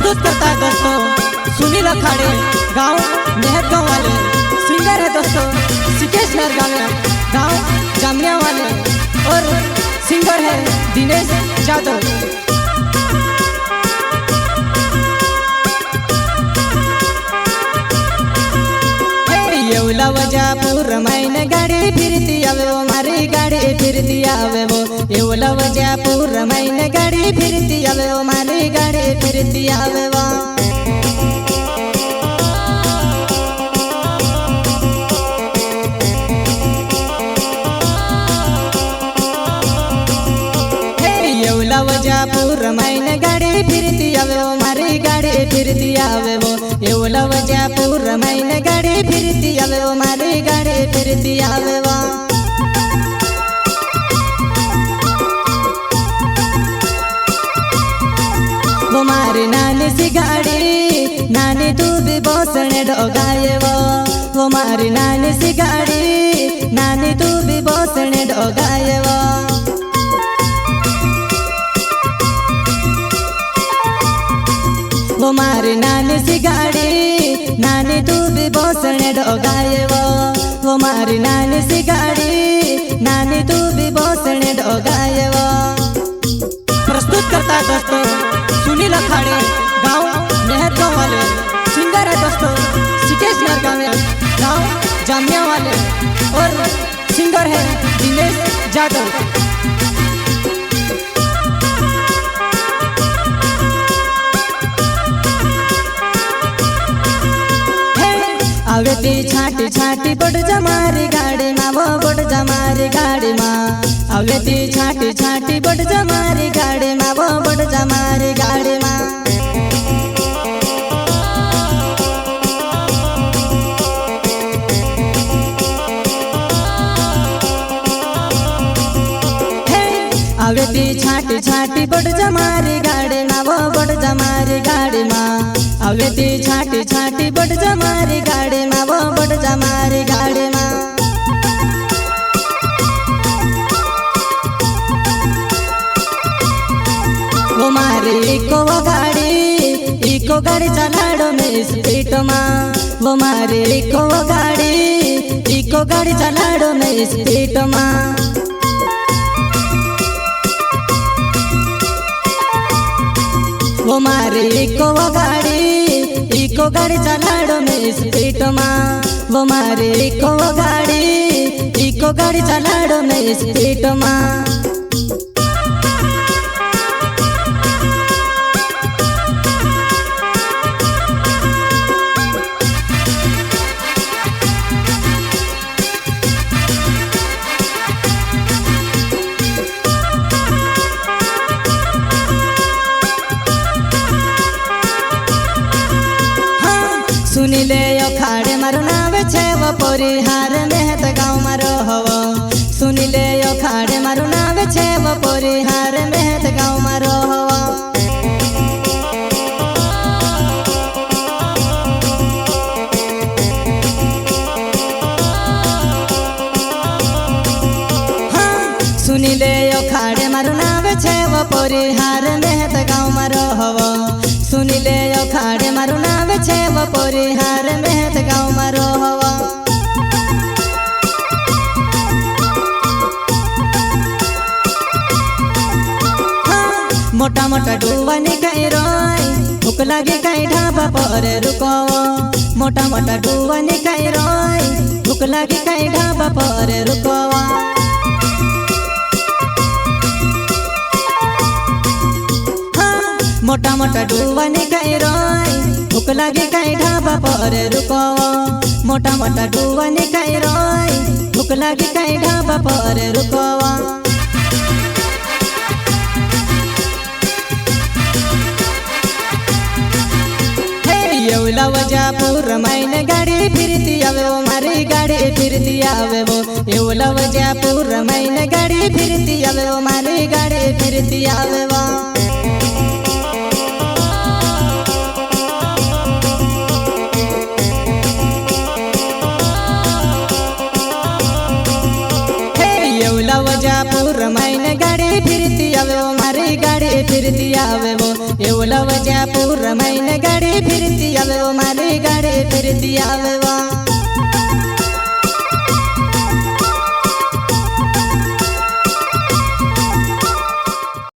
प्रस्तुत करता है दोस्तों सुनील अखाड़े, गांव मेहरगांव वाले। सिंगर है दोस्तों सिकेश मेहरगांव, गांव जामिया वाले। और सिंगर है दिनेश यादव। येवला वजापूर मैंने गाड़ी फिरती आवे वो, मारी गाड़ी फिरती आवे वो। येवला वजापूर मैंने गाड़ी फिरती आवे वो, मारी गाड़ी फिरती आवे वो। येवला वजापूर मैंने गाड़ी फिरती आवे वो, मारी गाड़ी फिरती आवे वो। येवला वजापूर मैंने गाड़ी फिरती आवे वो, मारी गाड़ी फिरती आवे वो। वो मारी नानी सी गाड़ी, नानी तू भी बोसने डोगाए वो मारी नानी सी गाड़ी, नानी तू भी बोसने डोगाए वो। वो मारी नानी सी गाड़ी, नानी तू भी बोसने डोगाए वो मारी नानी सी गाड़ी, नानी तू भी बोसने डोगाए वो। प्रस्तुत करता है दोस्तों सुनील अखाड़े, गांव मेहरगांव वाले। सिंगर है दोस्तों सिकेश मेहरगांव, गांव जामिया वाले। और सिंगर है दिनेश यादव। आवे ती छाटी छाटी बड़ जमारी गाड़ी माँ, वो बड़ जमारी गाड़ी माँ। आवे ती छाटी छाटी बड़ जमारी गाड़ी माँ, वो बड़ जमारी गाड़ी माँ। आवे ती छाटी छाटी बड़ जमारी गाड़ी माँ, वो बड़ जमारी गाड़ी माँ। आवे ती छाटी छाटी बड़ जमारी गाड़ी माँ, वो बड़ जमारी गाड़ी माँ। वो मारी इको गाड़ी चलाड़ो में स्पीड माँ। वो मारी इको गाड़ी चलाड़ो में स्पीड माँ। वो मारी इको गाड़ी चलाड़ो में स्पीड माँ। वो मारी इको गाड़ी चलाड़ो में स्पीड माँ। सुनीले अखाड़े मारो नावे छे वो परिहार मेहत गाँव मारो हवो। सुनीले अखाड़े मारो नावे छे वो परिहार मेहत गाँव मारो हवो। सुनीले अखाड़े मारो नावे छे वो परिहार मेहत गाँव मारो हवो। सुनीले अखाड़े मारो नावे छे वो परिहार मेहत गाँव मारो हवो। मोटा मोटा डुवानी कहीं रोय, भूख लगे कहीं ढाबा पर रुको। मोटा मोटा डुवानी कहीं रोय, भूख लगे कहीं ढाबा पर रुको। मोटा मोटा डुवानी कहीं रोय, भूख लगे कहीं ढाबा पर रुको। मोटा मोटा डुवानी कहीं रोय, भूख लगे कहीं ढाबा पर रुको। येवला वजापूर मैंने गाड़ी फिरती आवे वो, मारी गाड़ी फिरती आवे वो। येवला वजापूर मैंने गाड़ी फिरती आवे वो, मारी गाड़ी फिरती आवे वो। येवला वजापूर मैंने गाड़ी फिरती आवे वो, मारी गाड़ी फिरती आवे वो येवला वजापूर मैंने गाड़ी फिरती आवे वो मारी गाड़ी फिरती आवे वो